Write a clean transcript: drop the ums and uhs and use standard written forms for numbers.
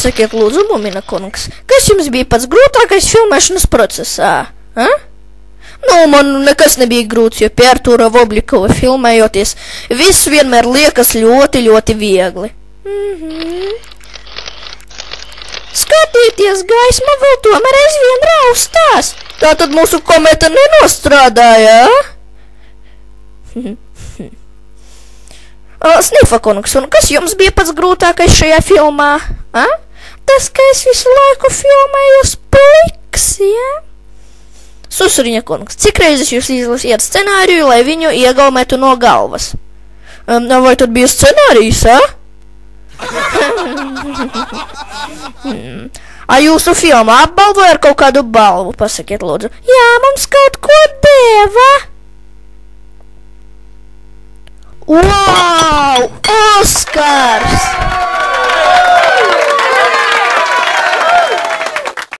Pasakiet, lūdzu, Mumina kungs, kas jums bija pats grūtākais filmēšanas procesā? Nu, man nekas nebija grūts, jo pie Artūra Vobļikova filmējoties, viss vienmēr liekas ļoti, ļoti viegli. Skatieties, gaisma vēl tomēr aizvien raustās. Tātad mūsu kometa nenostrādāja, Snifa kungs, un kas jums bija pats grūtākais šajā filmā? Tas, ka es visu laiku filmējos pliks, Susuriņa kungs, cik reizes jūs izlasījāt scenāriju, lai viņu iegaumētu no galvas? Vai tad bija scenārijs, Jūsu filmā apbalvoja ar kaut kādu balvu, pasakiet, lūdzu. Jā, mums kaut ko deva. Wow! Oskars!